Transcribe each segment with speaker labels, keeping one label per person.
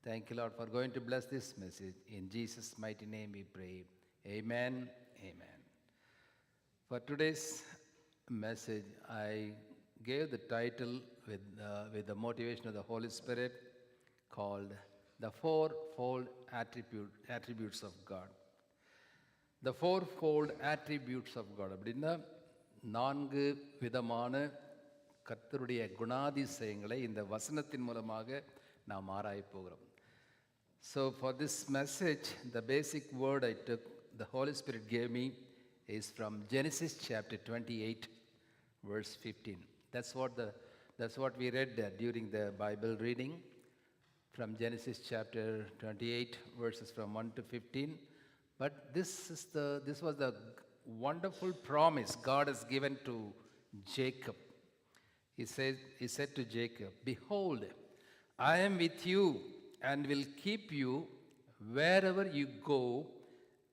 Speaker 1: Thank you, Lord, for going to bless this message. In Jesus' mighty name we pray. Amen. Amen. For today's message, I gave the title with the motivation of the Holy Spirit called The Fourfold Attributes of God. The fourfold attributes of God. அப்படின்னா 4 விதமான கர்த்தருடைய குணாதிசயங்களை இந்த வசனத்தின் மூலமாக நாம் ஆராயப் போகிறோம். So for this message, the basic word I took, the Holy Spirit gave me, is from Genesis chapter 28, verse 15. That's what we read during the Bible reading, from Genesis chapter 28, verses from 1 to 15. But this was the wonderful promise God has given to Jacob. He said to Jacob, "Behold, I am with you and will keep you wherever you go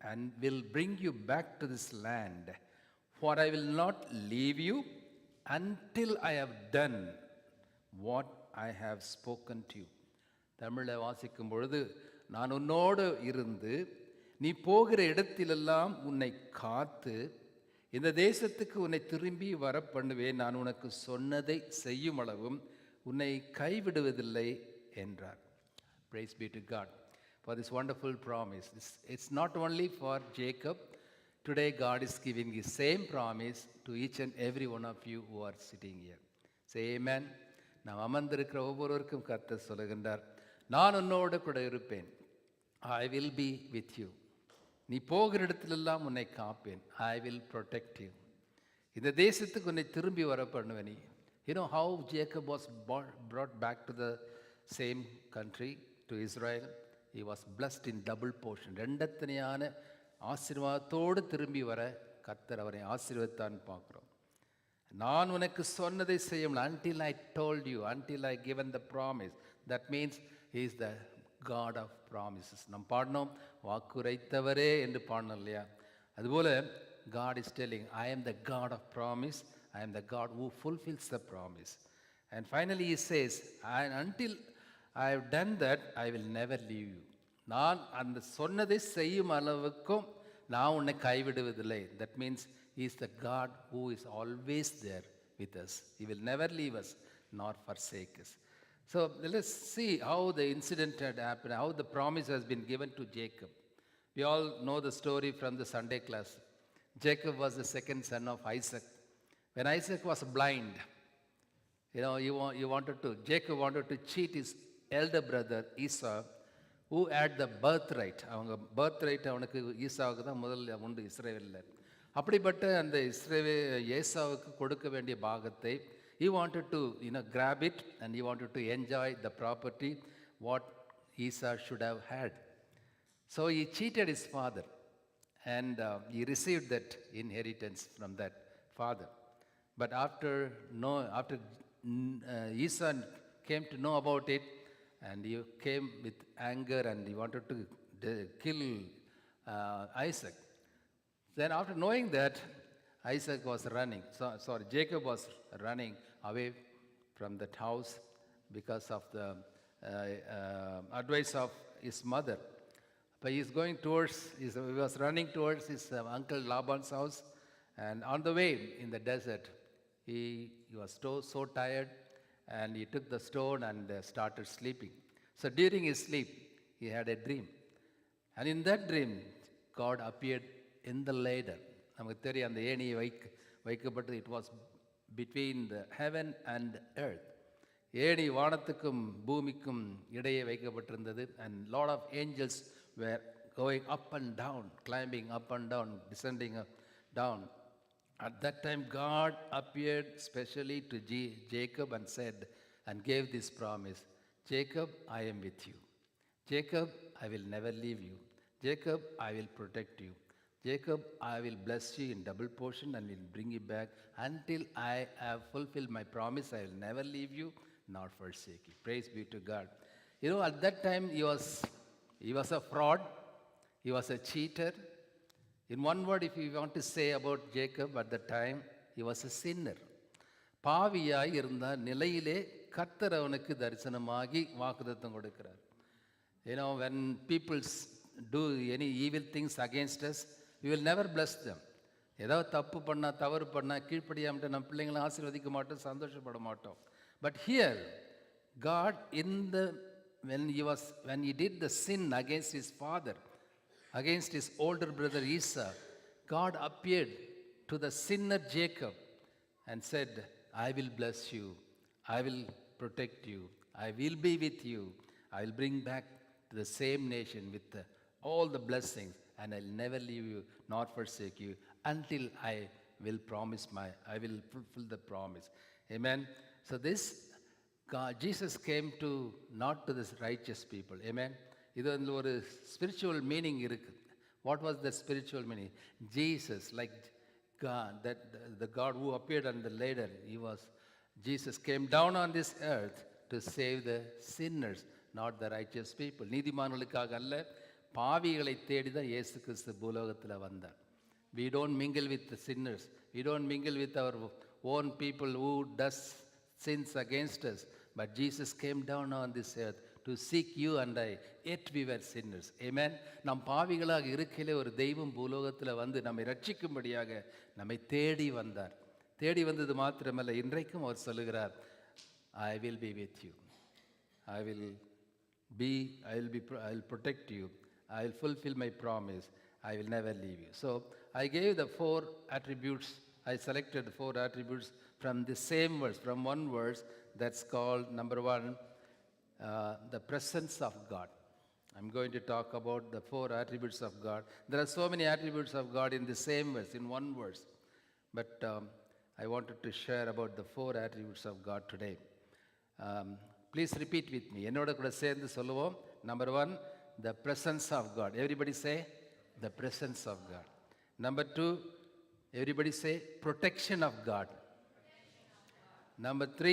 Speaker 1: and will bring you back to this land. For I will not leave you until I have done what I have spoken to you." தமிழை வாசிக்கும் பொழுது, நான் உன்னோடு இருந்து நீ போகிற இடத்திலெல்லாம் உன்னை காத்து இந்த தேசத்துக்கு உன்னை திரும்பி வர பண்ணுவேன், நான் உனக்கு சொன்னதை செய்யும் அளவும் உன்னை கைவிடுவதில்லை என்றார். Praise be to God for this wonderful promise. It's not only for Jacob. Today God is giving the same promise to each and every one of you who are sitting here. Say amen. நாம் அமர்ந்திருக்கிற ஒவ்வொருவருக்கும் கர்த்தர் சொல்லுகின்றார், நான் உன்னோடு கூட இருப்பேன். I will be with you. நீ போகிற இடத்திலெல்லாம் உன்னை காப்பேன். I will protect you. இந்த தேசத்துக்கு உன்னை திரும்பி வர பண்ணுவேன். You know how Jacob was brought back to the same country, to Israel? He was blessed in double portion. ரெண்டத்தனையான ஆசீர்வாதத்தோடு திரும்பி வர கர்த்தர் அவரை ஆசீர்வதித்தான் பார்க்கிறோம். நான் உனக்கு சொன்னதை செய்யும், until I told you, until I given the promise. That means he is the God of promises. நாம் பாடினோம், வாக்குரைத்தவரே என்று பாடினோம் இல்லையா? அதுபோல God is telling, I am the God of promise. I am the God who fulfills the promise. And finally he says, until I have done that, I will never leave you. நான் அந்த சொன்னதை செய்யும் அளவுக்கும் நான் உன்னை கைவிடுவதில்லை. That means he is the God who is always there with us. He will never leave us nor forsake us. So let's see how the incident had happened, how the promise has been given to Jacob. We all know the story from the Sunday class. Jacob was the second son of Isaac. When Isaac was blind, Jacob wanted to cheat his elder brother Esau, who had the birthright. அவங்க birthright அவனுக்கு ஈசாவுக்கு தான் முதல்ல உண்டு இஸ்ரவேலில். அப்படிப்பட்ட அந்த ஏசாவுக்கு கொடுக்க வேண்டிய பாகத்தை he wanted to grab it, and he wanted to enjoy the property what Esau should have had. So he cheated his father, and he received that inheritance from that father. But after Esau came to know about it, and he came with anger and he wanted to kill Isaac. Then after knowing that, Jacob was running away from that house because of the advice of his mother. But he was running towards his uncle Laban's house, and on the way in the desert, he was so tired, and he took the stone and started sleeping. So during his sleep, he had a dream. And in that dream, God appeared in the ladder. நமக்கு தெரியும், அந்த ஏணியை வைக்கப்பட்டு, it was between the heaven and earth. ஏணி வானத்துக்கும் பூமிக்கும் இடையே வைக்கப்பட்டிருந்தது. And lot of angels were going up and down, climbing up and down, descending down. At that time, God appeared specially to Jacob and said, and gave this promise, Jacob, I am with you. Jacob, I will never leave you. Jacob, I will protect you. Jacob, I will bless you in double portion and will bring you back. Until I have fulfilled my promise, I will never leave you nor forsake you. Praise be to God. At that time, he was a fraud. He was a cheater. In one word, if you want to say about Jacob at that time, he was a sinner. பாவியாய் இருந்த நிலையிலே கர்த்தர் அவனுக்கு தரிசனமாகி வாக்குத்தத்தம் கொடுக்கிறார். When people do any evil things against us, we will never bless them. ஏதாவது தப்பு பண்ணால் தவறு பண்ணால் கீழ்ப்படியாமட்டு நம்ம பிள்ளைங்களை ஆசீர்வதிக்க மாட்டோம், சந்தோஷப்பட மாட்டோம். But here God when he did the sin against his father, against his older brother Esau, God appeared to the sinner Jacob and said, I will bless you, I will protect you, I will be with you, I will bring back to the same nation with all the blessings, and I'll never leave you nor forsake you until I will fulfill the promise. Amen. So this God, Jesus came to not to this righteous people. Amen. இது வந்து ஒரு spiritual meaning இருக்கு. What was the spiritual meaning? Jesus, like God, the God who appeared on the ladder, Jesus came down on this earth to save the sinners, not the righteous people. நீதிமான்களுக்காக அல்ல, பாவிகளை தேடி தான் இயேசு கிறிஸ்து பூலோகத்தில் வந்தார். We don't mingle with the sinners. We don't mingle with our own people who does sins against us. But Jesus came down on this earth to seek you and I. Yet we were sinners. Amen. நாம் பாவிகளாக இருக்கையிலே ஒரு தெய்வம் பூலோகத்தில் வந்து நம்மை ரட்சிக்கும்படியாக நம்மை தேடி வந்தார். தேடி வந்தது மாத்திரமல்ல, இன்றைக்கும் அவர் சொல்லுகிறார், I will be with you. I will protect you. I will fulfill my promise. I will never leave you. So I gave the 4 attributes. I selected the 4 attributes from the same verse, from one verse that's called, number 1, the presence of God. I'm going to talk about the 4 attributes of God. There are so many attributes of God in the same verse, in one verse. But I wanted to share about the 4 attributes of God today. Please repeat with me. என்னோட கூட சேர்ந்து சொல்லுவோம். Number 1, the presence of God. Everybody say, the presence of God. Number 2, everybody say, protection of God. Number 3,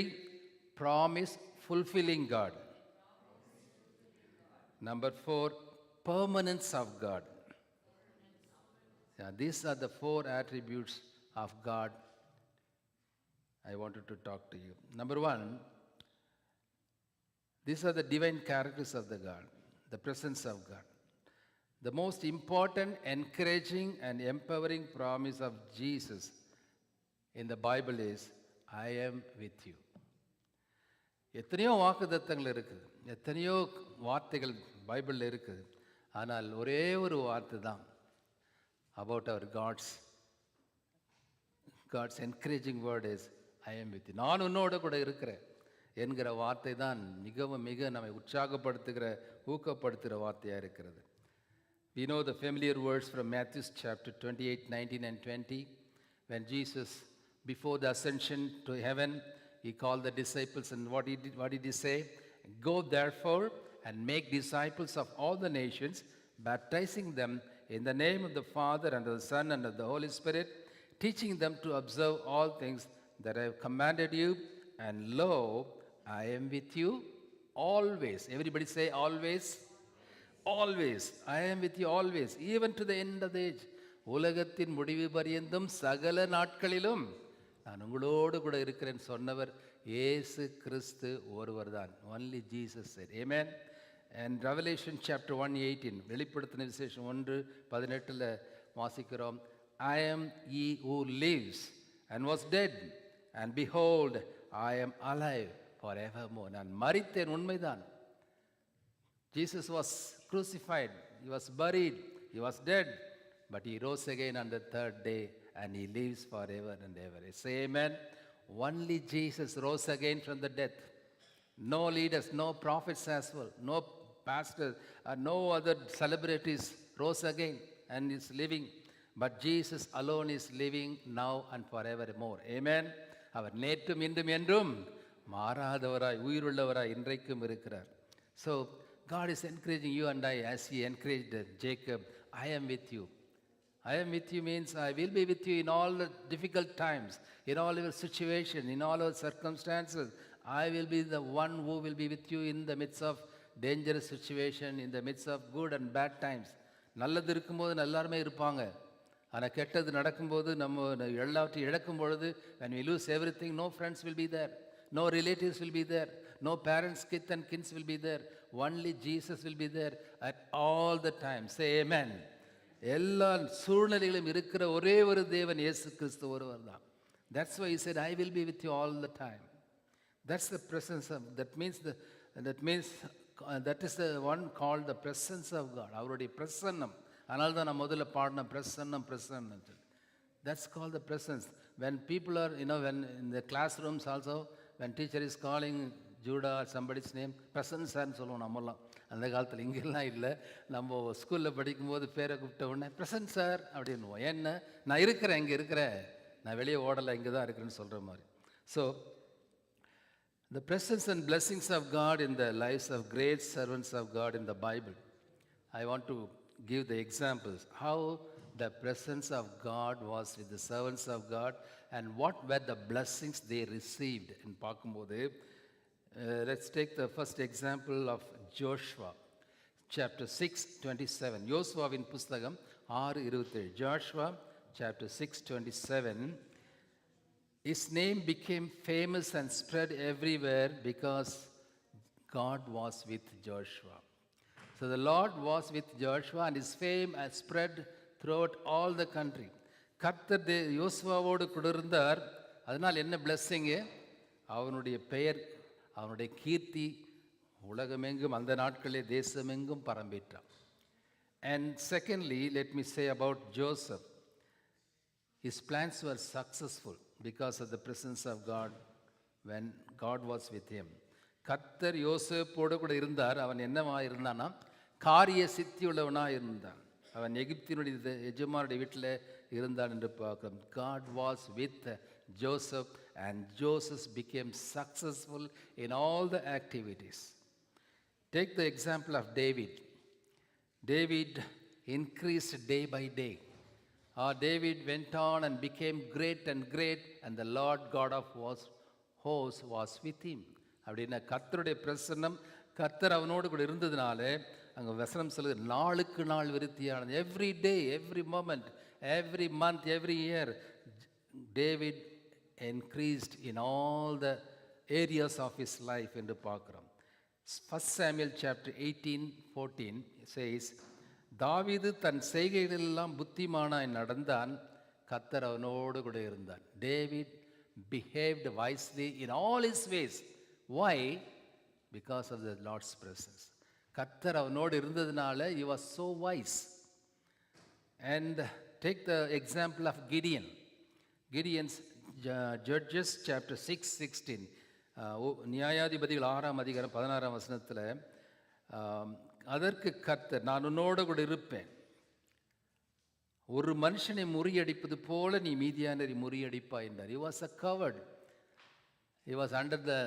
Speaker 1: promise fulfilling God. Number 4, permanence of God. Yeah, these are the 4 attributes of God I wanted to talk to you. Number 1, these are the divine characters of the God, the presence of God. The most important, encouraging, and empowering promise of Jesus in the Bible is, I am with you. எத்தனையோ வாக்குத்தத்தங்கள் இருக்குது, எத்தனையோ வார்த்தைகள் பைபிளில் இருக்குது. ஆனால் ஒரே ஒரு வார்த்தை தான் about our God's encouraging word is, I am with you. நான் உன்னோட கூட இருக்கிறேன் என்கிற வார்த்தை தான் மிக நம்மை உற்சாகப்படுத்துகிற, ஊக்கப்படுத்துகிற வார்த்தையாக இருக்கிறது. We know the familiar words from Matthew chapter 28, 19 and 20. When Jesus, before the ascension to heaven, he called the disciples, and what did he say? Go therefore and make disciples of all the nations, baptizing them in the name of the Father and of the Son and of the Holy Spirit, teaching them to observe all things that I have commanded you, and lo, I am with you always. Everybody say always. Always. I am with you always, even to the end of the age. உலகத்தின் முடிவு பரியந்தம் சகல நாட்களிலும் நான் உங்களோடு கூட இருக்கிறேன் சொன்னவர் இயேசு கிறிஸ்து ஒருவர் தான். Only Jesus said. Amen. And Revelation chapter 1:18, வெளிப்படுத்தின விசேஷம் 1:18 வாசிக்கிறோம், I am he who lives and was dead, and behold, I am alive forevermore. நான் மரித்தேன், உண்மைதான். Jesus was crucified, he was buried, he was dead, but he rose again on the 3rd day, and he lives forever and ever. Say amen. Only Jesus rose again from the death. No leaders, no prophets as well, no pastors, no other celebrities rose again and is living. But Jesus alone is living now and forevermore. Amen. அவர் நேற்றும் இன்றும் என்றும் மாறாதவராய் உயிருள்ளவராய் இன்றைக்கும் இருக்கிறார். So God is encouraging you and I as he encouraged Jacob. I am with you. I am with you means I will be with you in all the difficult times, in all your situation, in all your circumstances. I will be the one who will be with you in the midst of dangerous situation, in the midst of good and bad times. நல்லது இருக்கும்போது எல்லாருமே இருப்பாங்க, ஆனால் கெட்டது நடக்கும்போது நம்ம எல்லாவற்றையும் இழக்கும் பொழுது, when we lose everything, no friends will be there, no relatives will be there, no parents, kith and kins will be there. only Jesus will be there at all the time. Say amen. எல்லா சூழ்நிலையிலும் இருக்கிற ஒரே ஒரு தேவன் இயேசு கிறிஸ்து ஒருவர் தான். That's why he said, I will be with you all the time. That's the presence of, that is the one called the presence of God. அவருடைய பிரசன்னம். அதனால தான் நான் முதல்ல பாடின பிரசன்னம். That's called the presence. When people are, when in the classrooms also, when teacher is calling Judah or somebody's name, presence சார்னு சொல்லுவோம் நம்மலாம். அந்த காலத்தில் இங்கெல்லாம் இல்லை. நம்ம ஸ்கூலில் படிக்கும்போது பேரை கூப்பிட்ட உடனே பிரசன்ட் சார் அப்படின்னுவோம். ஏன்னா நான் இருக்கிறேன், இங்கே இருக்கிறேன், நான் வெளியே ஓடலை, இங்கே தான் இருக்கிறேன்னு சொல்கிற மாதிரி. So the presence and blessings of God in the lives of great servants of God in the Bible. I want to give the examples how the presence of God was with the servants of God and what were the blessings they received. In பார்க்கும்போது let's take the first example of Joshua chapter 6:27. யோசுவாவின் புஸ்தகம் 6:27. Joshua chapter 6:27. His name became famous and spread everywhere because God was with Joshua. So the Lord was with Joshua and his fame has spread throughout all the country. கர்த்தர் யோசுவாவோடு கூட இருந்தார். அதனால் என்ன பிளஸ்ஸிங்கு? அவனுடைய பெயர், அவனுடைய கீர்த்தி உலகமெங்கும் அந்த நாட்களே தேசமெங்கும் பரம்பிட்டான். And secondly, let me say about Joseph. His plans were successful because of the presence of God when God was with him. கர்த்தர் யோசேப்போடு கூட இருந்தார். அவன் என்னவா இருந்தானா? காரிய சித்தியுள்ளவனாக இருந்தான். அவன் எகிப்தினுடைய எஜமானுடைய வீட்டில் இருந்தான் என்று பார்க்கிறோம். God was with Joseph and Joseph became successful in all the activities. Take the example of David. David increased day by day. David went on and became great and great, and the Lord God of hosts was with him. அப்படின்னா கர்த்தருடைய பிரசன்னம், கர்த்தர் அவனோடு கூட இருந்ததுனால அங்கே வசனம் சொல்லுது, நாளுக்கு நாள் விருத்தியானது. Every day, every moment, every month, every year David increased in all the areas of his life என்று பார்க்கிறோம். 1 Samuel chapter 18:14 says, தாவீது தன் செய்கைகளெல்லாம் புத்திமானாய் நடந்தான், கர்த்தர் அவனோடு கூட இருந்தான். David behaved wisely in all his ways. Why? Because of the Lord's presence. கர்த்தர் அவனோடு இருந்ததுனால he was so wise. And take the example of Gideon. Gideon's Judges chapter 6:16. நியாயாதிபதிகள் 6ஆம் அதிகாரம் 16ஆம் வசனத்தில், அதற்கு கர்த்தர், நான் உன்னோடு கூட இருப்பேன், ஒரு மனுஷனை முறியடிப்பது போல நீ மீதியானரை முறியடிப்பாய் என்றார். He was a coward. He was under the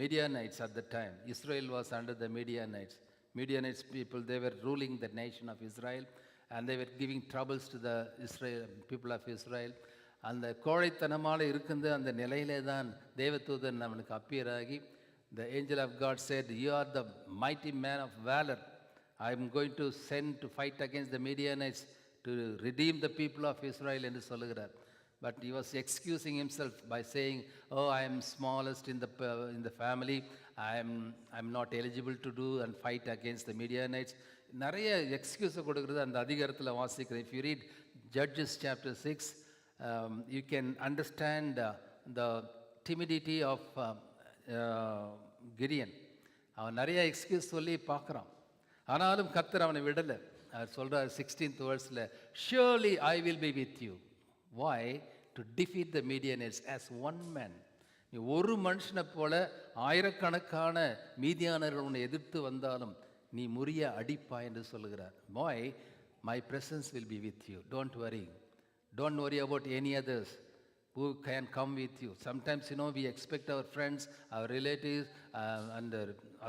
Speaker 1: Midianites at the time. Israel was under the Midianites. Midianites people, they were ruling the nation of Israel and they were giving troubles to the people of Israel. அந்த கோழைத்தனமான இருக்கின்ற அந்த நிலையிலே தான் தேவதூதன் அவனுக்கு appear ஆகி, the angel of God said, you are the mighty man of valor. I am going to send to fight against the Midianites to redeem the people of Israel என்று சொல்லுகிறார். But he was excusing himself by saying, oh, I am smallest in the family. I am not eligible to do and fight against the Midianites. நிறைய எக்ஸ்கியூஸை கொடுக்குறது அந்த அதிகாரத்தில் வாசிக்கிறேன். If you read Judges chapter 6, you can understand the timidity of Gideon. அவன் நிறைய excuse சொல்லி பார்க்குறான். ஆனாலும் கர்த்தர் அவனை விடலை. அவர் சொல்கிறார் 16th verseல, surely I will be with you. Why? To defeat the Midianites as one man. நீ ஒரு மனுஷனை போல ஆயிரக்கணக்கான மீதியானர்கள் உன்னை எதிர்த்து வந்தாலும் நீ முறிய அடிப்பாய் என்று சொல்லுகிறார். Why? My presence will be with you. Don't worry. Don't worry about any others who can come with you. Sometimes, we expect our friends, our relatives, and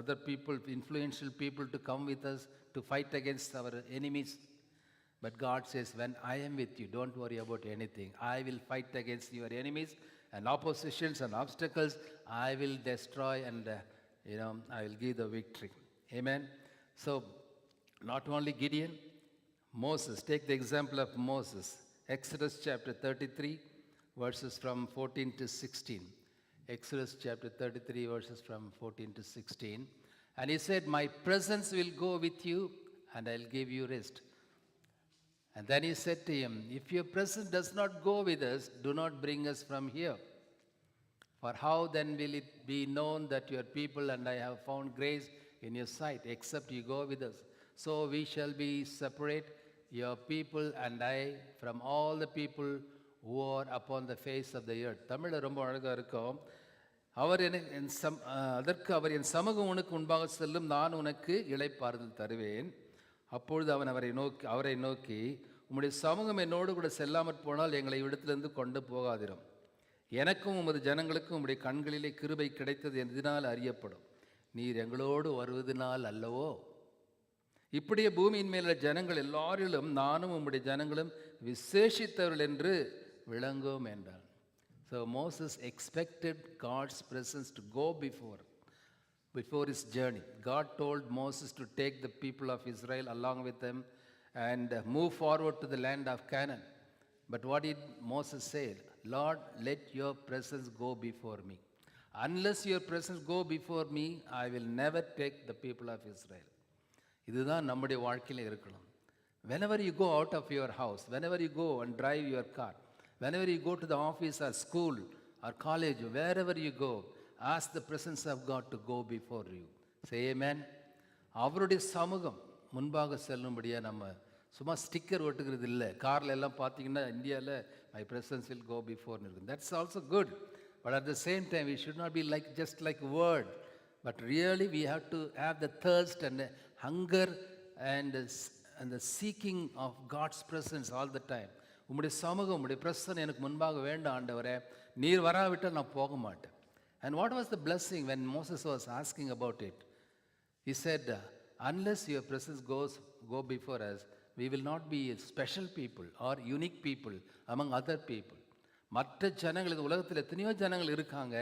Speaker 1: other people, influential people to come with us to fight against our enemies. But God says, when I am with you, don't worry about anything. I will fight against your enemies and oppositions and obstacles. I will destroy and, I will give the victory. Amen. So, not only Gideon, Moses. Take the example of Moses. Exodus chapter 33, verses from 14 to 16. Exodus chapter 33, verses from 14 to 16. And he said, my presence will go with you and I'll give you rest. And then he said to him, if your presence does not go with us, do not bring us from here. For how then will it be known that your people and I have found grace in your sight, except you go with us? So we shall be separate, your people and I, from all the people who are upon the face of the earth. தமிழில் ரொம்ப அழகாக இருக்கும். அவர் அதற்கு அவர் என் சமூகம் உனக்கு முன்பாக செல்லும், நான் உனக்கு இளைப்பாறுதல் தருவேன். அப்பொழுது அவன் அவரை நோக்கி உம்முடைய சமூகம் என்னோடு கூட செல்லாமற் போனால் எங்களை இடத்திலிருந்து கொண்டு போகாதிரும். எனக்கும் உமது ஜனங்களுக்கும் உம்முடைய கண்களிலே கிருபை கிடைத்தது எதனால் அறியப்படும், நீர் எங்களோடு வருவதனால் அல்லவோ. இப்படியே பூமியின் மேல ஜனங்கள் எல்லாரிலும் நானும் உம்முடைய ஜனங்களும் விசேஷித்தவர்கள் என்று விளங்கும் என்றான். So Moses expected God's presence to go before his journey. God told Moses to take the people of Israel along with him and move forward to the land of Canaan. But what did Moses say? Lord, let your presence go before me. Unless your presence go before me, I will never take the people of Israel. இதுதான் நம்முடைய வாழ்க்கையில் இருக்கணும். Whenever you go out of your house, whenever you go and drive your car, whenever you go to the office or school or college, wherever you go, ask the presence of God to go before you. Say amen. அவருடைய சமூகம் முன்பாக செல்லும்படியாக நம்ம சும்மா sticker ஒட்டுக்கிறது இல்லை. காரில் எல்லாம் பார்த்தீங்கன்னா இந்தியாவில் my presence will go before me. That's also good. But at the same time, we should not be just like word. But really we have to have the thirst and the hunger and the seeking of God's presence all the time. உம்முடைய சமூகம், உம்முடைய பிரசன்னம் எனக்கு முன்பாக வேண்டாம் ஆண்டவரே, நீர் வராவிட்டால் நான் போக மாட்டேன். And what was the blessing when Moses was asking about it? He said, unless your presence go before us, we will not be special people or unique people among other people. மற்ற ஜனங்கள், இந்த உலகத்தில் எத்தனையோ ஜனங்கள் இருக்காங்க,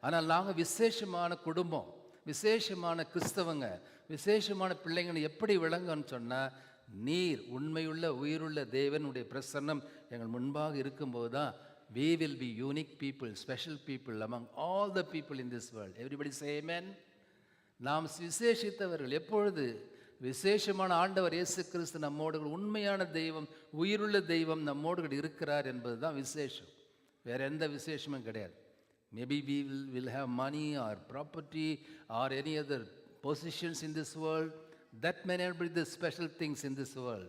Speaker 1: ஆனால் நாங்கள் விசேஷமான குடும்பம், விசேஷமான கிறிஸ்தவங்க, விசேஷமான பிள்ளைங்கன்னு எப்படி விளங்கன்னு சொன்னால், நீர் உண்மையுள்ள உயிருள்ள தேவனுடைய பிரசன்னம் எங்கள் முன்பாக இருக்கும்போது தான் we will be unique people, special people among all the people in this world. Everybody say amen. நாம் விசேஷித்தவர்கள். எப்பொழுது விசேஷமான ஆண்டவர் இயேசு கிறிஸ்து நம்மோடு உண்மையான தெய்வம், உயிருள்ள தெய்வம் நம்மோடு இருக்கிறார் என்பது தான் விசேஷம். வேற எந்த விசேஷமும் கிடையாது. Maybe we will have money or property or any other positions in this world. That may not be the special things in this world.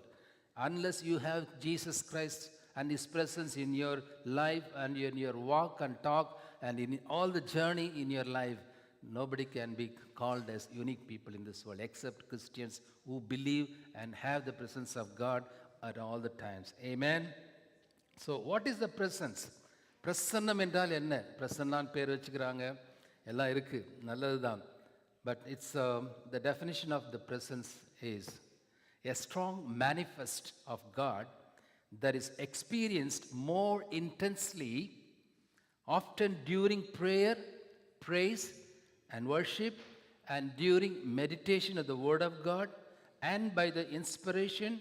Speaker 1: Unless you have Jesus Christ and his presence in your life and in your walk and talk and in all the journey in your life, nobody can be called as unique people in this world except Christians who believe and have the presence of God at all the times. Amen. So what is the presence? பிரசன்னம் என்றால் என்ன? பிரசன்னான் பேர் வச்சுக்கிறாங்க, எல்லாம் இருக்கு, நல்லதுதான். But it's the definition of the presence is a strong manifest of God that is experienced more intensely, often during prayer, praise and worship, and during meditation of the Word of God, and by the inspiration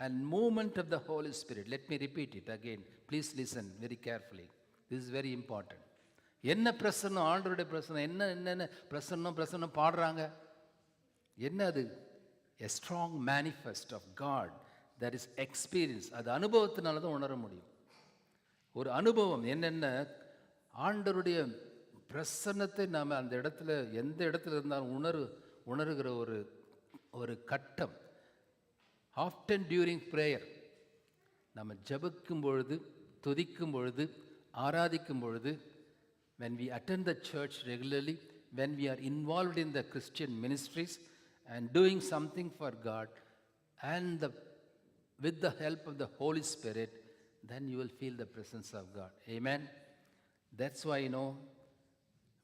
Speaker 1: and movement of the Holy Spirit. Let me repeat it again. Please listen very carefully. This is very important. என்ன பிரசன்னம்? ஆண்டவருடைய பிரசன்னம். என்னென்ன பிரசன்னம் பாடுறாங்க? என்ன அது? A strong manifest of God that is experienced. அது அனுபவத்தினால தான் உணர முடியும். ஒரு அனுபவம் என்னென்ன? ஆண்டவருடைய பிரசன்னத்தை நாம் அந்த இடத்துல, எந்த இடத்துல இருந்தாலும் உணர்கிற ஒரு கட்டம். ஆஃப்டன் டியூரிங் ப்ரேயர், நம்ம ஜெபிக்கும் பொழுது, துதிக்கும் பொழுது, ஆராதிக்கும் பொழுது, when we attend the church regularly, when we are involved in the Christian ministries and doing something for God, and with the help of the Holy Spirit, then you will feel the presence of God. Amen. That's why,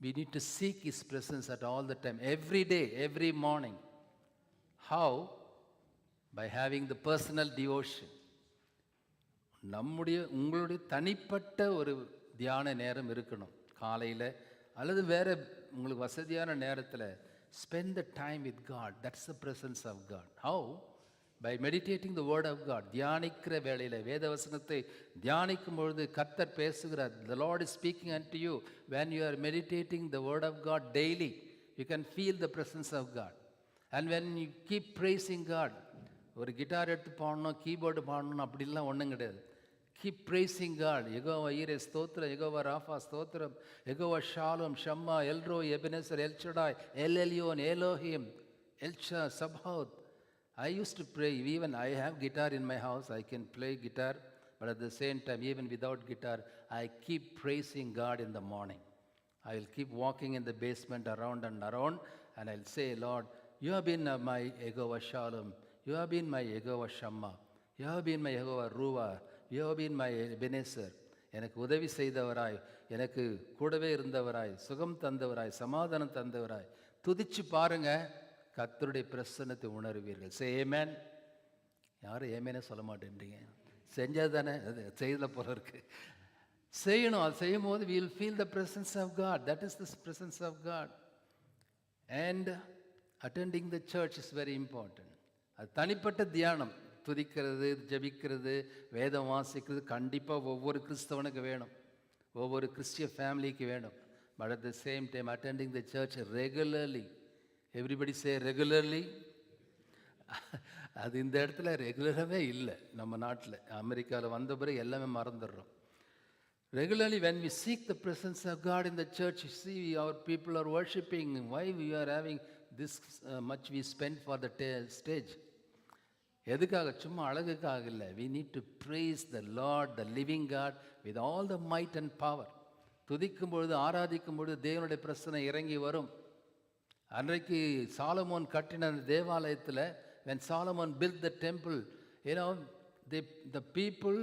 Speaker 1: we need to seek his presence at all the time, every day, every morning. How? By having the personal devotion. உங்களுடைய தனிப்பட்ட ஒரு தியான நேரம் இருக்கணும். காலையில் அல்லது வேறு உங்களுக்கு வசதியான நேரத்தில் spend the time with God. That's the presence of God. How? By meditating the word of God. தியானிக்கிற வேளையில், வேத வசனத்தை தியானிக்கும் பொழுது கர்த்தர் பேசுகிறார். The Lord is speaking unto you. When you are meditating the word of God daily, you can feel the presence of God. And when you keep praising God, ஒரு guitar எடுத்து பாடணும், கீபோர்டு பாடணும் அப்படிலாம் ஒன்றும் கிடையாது. Keep praising God. யெகோவா ஈரே ஸ்தோத்திரம், Jehovah Rapha ஸ்தோத்திரம், யெகோவா ஷாሎም, Shammah, El Roi, Ebenezer, El Shaddai, El Elyon, Elohim, எல்ஷா, சபாத். I used to pray, even I have guitar in my house, I can play guitar, but at the same time, even without guitar, I keep praising God in the morning. I will keep walking in the basement around and around, and I'll say, Lord, you have been my Yehovah Shalom, you have been my Yehovah Shammah, you have been my Yehovah Ruah, you have been my Ebenezer. எனக்கு உதவி செய்தவராய், எனக்கு கூடவே இருந்தவராய், சுகம் தந்தவராய், சமாதானம் தந்தவராய். துதிச்சு பாருங்க, கர்த்தருடைய பிரசன்னத்தை உணர்வீர்கள். சே ஆமென். யாரும் ஏமேனே சொல்ல மாட்டேன்றீங்க. செஞ்சது தானே, அது செய்யல போல இருக்கு. செய்யணும். அது செய்யும் போது we will feel the presence of God. That is the presence of God. And attending the church is very important. அது தனிப்பட்ட தியானம், துதிக்கிறது, ஜெபிக்கிறது, வேதம் வாசிக்கிறது கண்டிப்பாக ஒவ்வொரு கிறிஸ்தவனுக்கு வேணும், ஒவ்வொரு கிறிஸ்டிய ஃபேமிலிக்கு வேணும். But at the same time, attending the church regularly. Everybody say regularly. அது இந்த இடத்துல ரெகுலராகவே இல்லை. நம்ம நாட்டில், அமெரிக்காவில் வந்த பிறகு எல்லாமே மறந்துடுறோம். Regularly, when we seek the presence of God in the church, you see our people are worshiping. Why we are having this much we spend for the stage? எதுக்காக? சும்மா அழகுக்காக இல்லை. We need to praise the Lord, the living God, with all the might and power. துதிக்கும் பொழுது, ஆராதிக்கும் பொழுது தேவனுடைய பிரசன்னம் இறங்கி வரும். அன்றைக்கு சாலமோன் கட்டின அந்த தேவாலயத்தில், when Solomon built the temple, you know, the people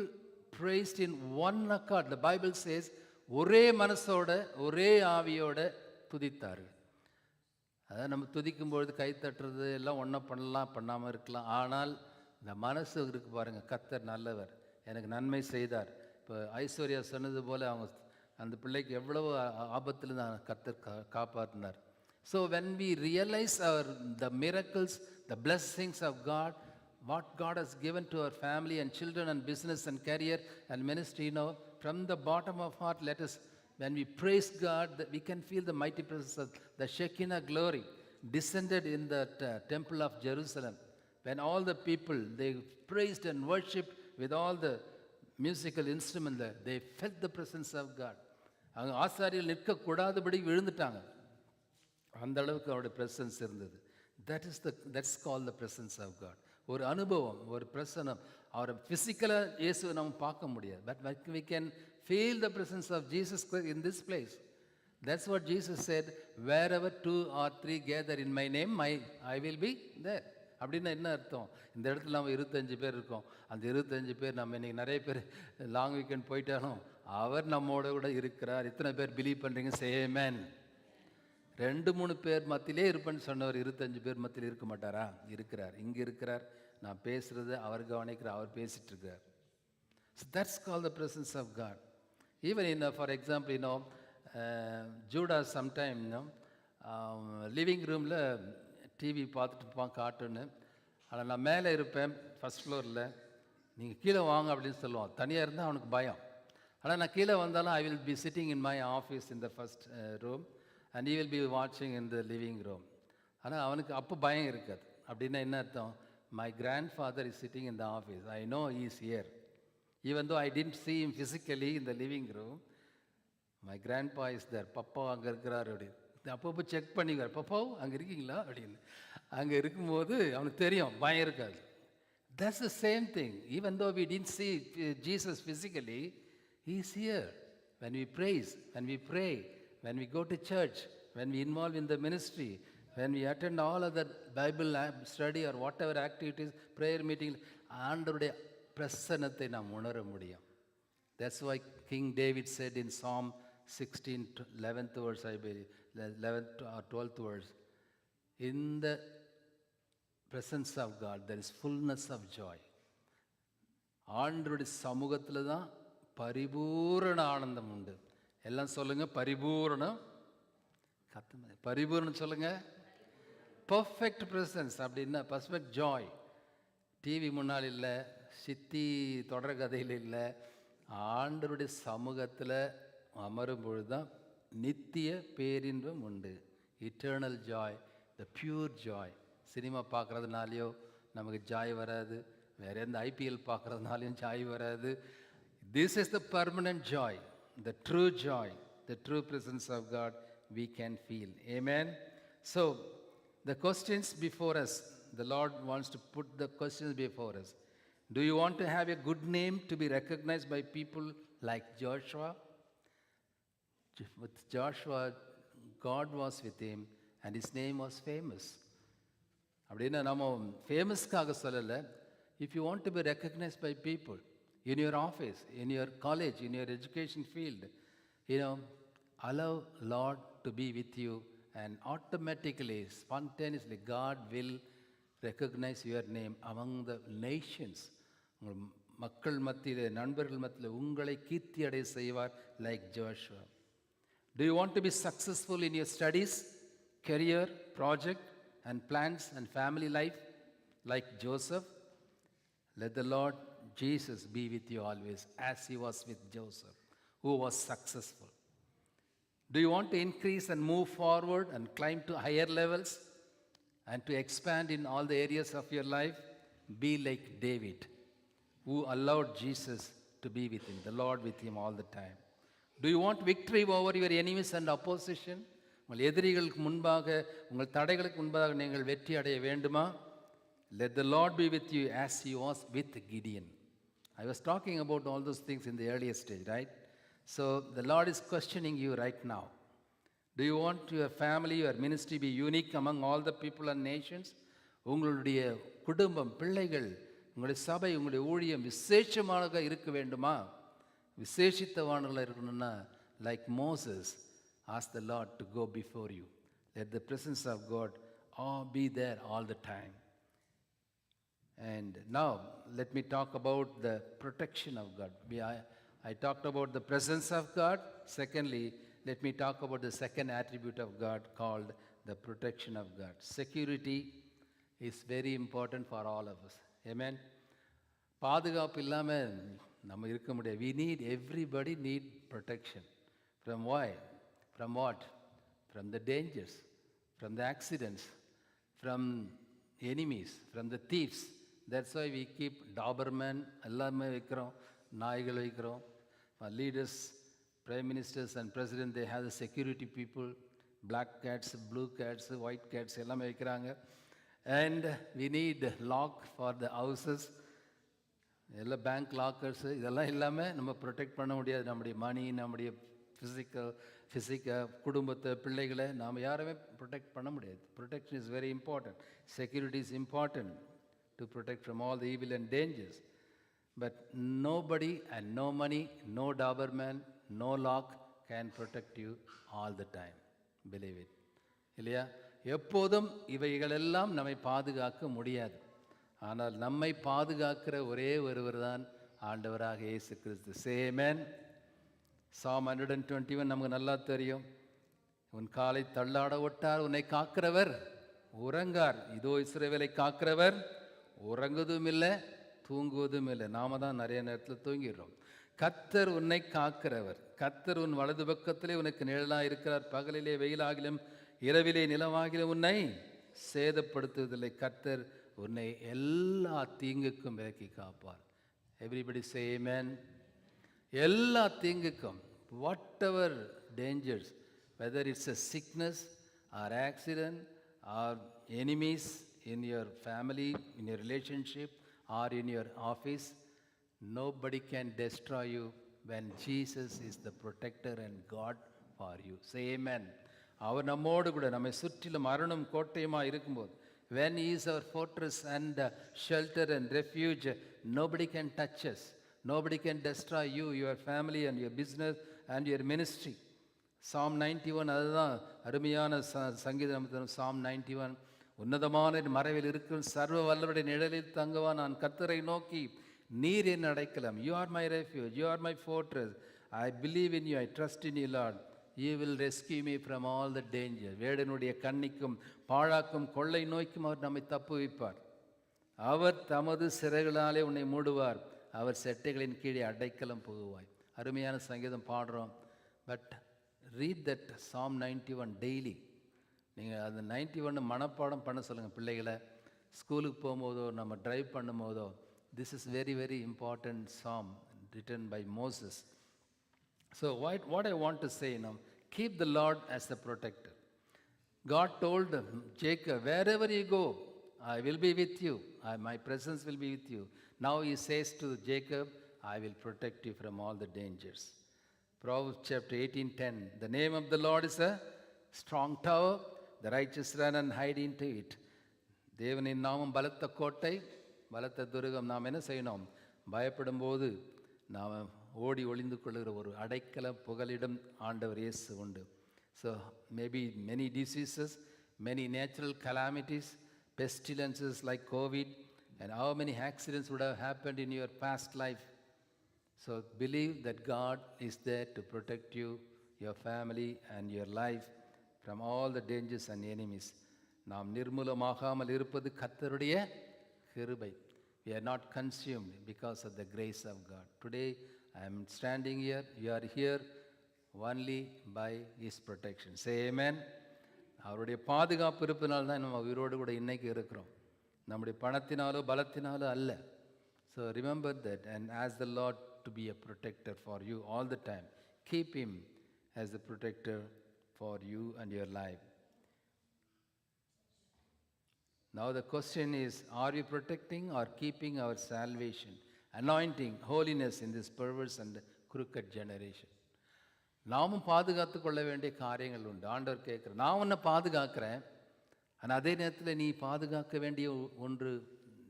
Speaker 1: praised in one accord. The Bible says, ஒரே மனசோட, ஒரே ஆவியோட துதித்தார்கள். அதாவது நம்ம துதிக்கும் பொழுது கை தட்டுறது எல்லாம் ஒன்றா பண்ணலாம், பண்ணாமல் இருக்கலாம். ஆனால் இந்த மனசு இருக்கு பாருங்க, கர்த்தர் நல்லவர், எனக்கு நன்மை செய்தார். இப்போ ஐஸ்வர்யா சொன்னது போல் அவங்க அந்த பிள்ளைக்கு எவ்வளவு ஆபத்தில் தான் கர்த்தர் காப்பாற்றினார். So when we realize the miracles, the blessings of God, what God has given to our family and children and business and career and ministry, you know, from the bottom of heart, let us, when we praise God, that we can feel the mighty presence of the Shekinah glory descended in the temple of Jerusalem. When all the people, they praised and worshipped with all the musical instruments there, they felt the presence of God. அவங்க ஆசாரியர்கள் நிற்கக்கூடாதபடி விழுந்துட்டாங்க. அந்த அளவுக்கு அவருடைய presence இருந்தது. that's called the presence of God. ஒரு அனுபவம், ஒரு பிரசனம். அவரை ஃபிசிக்கலாக இயேசுவை நம்ம பார்க்க முடியாது, but we can feel the presence of Jesus Christ in this place. That's what Jesus said, wherever 2 or 3 gather in my name, I will be there. அப்படின்னா என்ன அர்த்தம்? இந்த இடத்துல நம்ம 25 பேர் இருக்கோம். அந்த 25 பேர், நம்ம இன்னைக்கு நிறைய பேர் லாங் வீக்கெண்ட் போயிட்டாலும் அவர் நம்மோட கூட இருக்கிறார். இத்தனை பேர் பிலீவ் பண்ணுறீங்க? சே ஆமென். 2-3 பேர் மத்தியிலே இருப்பேன்னு சொன்னவர் 25 பேர் மத்தியில் இருக்க மாட்டாரா? இருக்கிறார். இங்கே இருக்கிறார். நான் பேசுகிறது அவர் கவனிக்கிறார், அவர் பேசிட்டு இருக்கார். So that's called the presence of God. Even in, for example, you know, Judas sometime, you know, living ரூமில் டிவி பார்த்துட்டு இருப்பான், கார்ட்டூனு. ஆனால் நான் மேலே இருப்பேன், ஃபஸ்ட் ஃப்ளோரில். நீங்கள் கீழே வாங்க அப்படின்னு சொல்லுவான். தனியாக இருந்தால் அவனுக்கு பயம். ஆனால் நான் கீழே வந்தாலும் I will be sitting in my office in the first room and he will be watching in the living room. ஆனால் அவனுக்கு அப்போ பயம் இருக்காது. அப்படின்னா என்ன அர்த்தம்? My grandfather is sitting in the office. I know he is here. Even though I didn't see him physically in the living room, my grandpa is there. Papa அங்கே இருக்கிறார் அப்படின்னு அப்பப்போ செக் பண்ணிக்குவார். பப்பாவும் அங்கே இருக்கீங்களா அப்படின்னு. அங்கே இருக்கும்போது அவனுக்கு தெரியும், பயம் இருக்காது. That's the same thing. Even though we didn't see Jesus physically, he is here. When we praise, when we pray, when we go to church, when we involve in the ministry, when we attend all other Bible study or whatever activities, prayer meeting, ஆண்டவருடைய பிரசன்னத்தை நாம் உணர முடியும். That's why King David said in Psalm 16, 11th verse, I believe, 11th or 12th verse, in the presence of God there is fullness of joy. ஆண்டவருடைய சமூகத்தில் தான் பரிபூரண ஆனந்தம் உண்டு. எல்லாம் சொல்லுங்க, பரிபூரணம். பரிபூரணம் சொல்லுங்க. பர்ஃபெக்ட் பிரசன்ஸ் அப்படின்னா பர்ஃபெக்ட் ஜாய். டிவி முன்னால் இல்லை, சித்தி தொடர் கதையில் இல்லை, ஆண்டவருடைய சமூகத்தில் அமரும் பொழுது தான் நித்திய பேரின்பம் உண்டு. eternal joy, the pure joy. Cinema பார்க்குறதுனாலையோ நமக்கு ஜாய் வராது, வேறு எந்த ஐபிஎல் பார்க்குறதுனாலையும் ஜாய் வராது. This is the permanent joy, the true joy, the true presence of God we can feel. Amen. So the questions before us, the Lord wants to put the questions before us. Do you want to have a good name to be recognized by people like Joshua? With Joshua, God was with him and his name was famous. அப்படின்னா நம்ம ஃபேமஸ்க்காக சொல்லலை. If you want to be recognized by people in your office, in your college, in your education field, allow Lord to be with you, and automatically, spontaneously, God will recognize your name among the nations. உங்கள் மக்கள் மத்தியில், நண்பர்கள் மத்தியில் உங்களை கீர்த்தி அடைய செய்வார் like Joshua. Do you want to be successful in your studies, career, project, and plans and family life like Joseph? Let the Lord Jesus be with you always, as he was with Joseph, who was successful. Do you want to increase and move forward and climb to higher levels and to expand in all the areas of your life? Be like David, who allowed Jesus to be with him, the Lord with him all the time. Do you want victory over your enemies and opposition? உங்கள் எதிரிகளுக்கு முன்பாக, உங்கள் தடைகளுக்கு முன்பாக நீங்கள் வெற்றி அடைய வேண்டுமா? Let the Lord be with you as he was with Gideon. I was talking about all those things in the earlier stage, right? So the Lord is questioning you right now. Do you want your family, your ministry be unique among all the people and nations? உங்களுடைய குடும்பம், பிள்ளைகள், உங்களுடைய சபை, உங்களுடைய ஊழியம் விசேஷமாக இருக்க வேண்டுமா? விசேஷித்தவான்களாக இருக்கணும்னா like Moses, ask the Lord to go before you. Let the presence of God be there all the time. And now let me talk about the protection of God. I talked about the presence of God. Secondly, let me talk about the second attribute of God called the protection of God. Security is very important for all of us. Amen. பாதுகாப்பு இல்லாமல் நம்ம இருக்க முடியாது. We need, everybody need protection. From why? From what? From the dangers, from the accidents, from enemies, from the thieves. That's why we keep Doberman, எல்லாமே வைக்கிறோம், நாய்கள் வைக்கிறோம். Leaders, prime ministers and president, they have the security people, black cats, blue cats, white cats, எல்லாமே வைக்கிறாங்க. And we need lock for the houses. எல்லாம் bank லாக்கர்ஸு, இதெல்லாம் இல்லாமல் நம்ம ப்ரொடெக்ட் பண்ண முடியாது. நம்முடைய மணி, நம்முடைய ஃபிசிக்கல் குடும்பத்தை, பிள்ளைகளை நாம் யாருமே ப்ரொடெக்ட் பண்ண முடியாது. Protection is very important. Security is important to protect from all the evil and dangers. But nobody and no money, no Doberman, no lock can protect you all the time. Believe it. இல்லையா? எப்போதும் இவைகளெல்லாம் நம்மை பாதுகாக்க முடியாது. ஆனால் நம்மை பாதுகாக்கிற ஒரே ஒருவர் தான் ஆண்டவராக இயேசு கிறிஸ்து. சேமேன். Psalm 121 நமக்கு நல்லா தெரியும். உன் காலை தள்ளாட ஒட்டார், உன்னை காக்கிறவர் உறங்கார். இதோ இஸ்ரவேலை காக்கிறவர் உறங்குவதும் இல்லை, தூங்குவதும் இல்லை. நாம தான் நிறைய நேரத்தில் தூங்கிடுறோம். கர்த்தர் உன்னை காக்கிறவர். கர்த்தர் உன் வலது பக்கத்திலே உனக்கு நிழலாக இருக்கிறார். பகலிலே வெயிலாகிலும் இரவிலே நிலவாகிலும் உன்னை சேதப்படுத்துவதில்லை. கர்த்தர் உன்னை எல்லா தீங்குக்கும் விலக்கி காப்பார். Everybody say amen. எல்லா தீங்குக்கும், whatever dangers, whether it's a sickness or accident or enemies in your family, in your relationship or in your office, nobody can destroy you when Jesus is the protector and God for you. Say amen. அவர் நம்மோடு கூட, நம்மை சுற்றிலும் அருணும் கோட்டையுமாக இருக்கும்போது, when he is our fortress and shelter and refuge, nobody can touch us. Nobody can destroy you, your family and your business and your ministry. Psalm 91, அதுதான் அருமையான சங்கீதம். Psalm 91, உன்னதமான மறைவில் இருக்கும் சர்வ வல்லவருடைய நிழலில் தங்குவா நான் கர்த்தரை நோக்கி, நீர் என் அடைக்கலம். You are my refuge, you are my fortress. I believe in you, I trust in you, Lord. You will rescue me from all the danger. வேடனுடைய கண்ணிக்கும் பாழாக்கும் கொள்ளை நோய்க்கும் அவர் நம்மை தப்புவிப்பார். அவர் தமது சிறைகளாலே உன்னை மூடுவார். அவர் செட்டைகளின் கீழே அடைக்கலம் புகுவாய். அருமையான சங்கீதம் பாடுறோம். But read that Psalm 91 daily. நீங்கள் அந்த 91 மனப்பாடம் பண்ண சொல்லுங்கள் பிள்ளைகளை. ஸ்கூலுக்கு போகும்போதோ நம்ம ட்ரைவ் பண்ணும்போதோ, this is very very important psalm written by Moses. So what I want to say now, keep the Lord as the protector. God told Jacob, wherever you go, I will be with you. My presence will be with you. Now he says to Jacob, I will protect you from all the dangers. Proverbs chapter 18:10, the name of the Lord is a strong tower, the righteous run and hide into it. தேவனின் நாமம் பலத்த கோட்டை, பலத்த துருகம். நாம் என்ன செய்யணும்? பயப்படும் போது நாம் ஓடி ஒளிந்து கொள்ளுகிற ஒரு அடைக்கல புகலிடம் ஆண்டவர் இயேசு உண்டு. So maybe many diseases, many natural calamities, pestilences like COVID, and how many accidents would have happened in your past life. So believe that God is there to protect you, your family and your life from all the dangers and enemies. நாம் நிர்மூலமாகாமல் இருப்பது கர்த்தருடைய கிருபை. We are not consumed because of the grace of God. Today I am standing here, you are here only by His protection. Say amen. அவருடைய பாதுகாப்பு இருப்பதனால தான் நம்ம உயிரோடு கூட இன்னைக்கு இருக்கிறோம். நம்முடைய பணத்தினாலோ பலத்தினாலோ அல்ல. So remember that and ask the Lord to be a protector for you all the time. Keep Him as the protector for you and your life. Now the question is, are we protecting or keeping our salvation, anointing, holiness in this perverse and crooked generation? நாமும் பாதுகாத்து கொள்ள வேண்டிய காரியங்கள் உண்டு. ஆண்டவர் கேட்குறேன், நான் உன்னை பாதுகாக்கிறேன், ஆனால் அதே நேரத்தில் நீ பாதுகாக்க வேண்டிய ஒன்று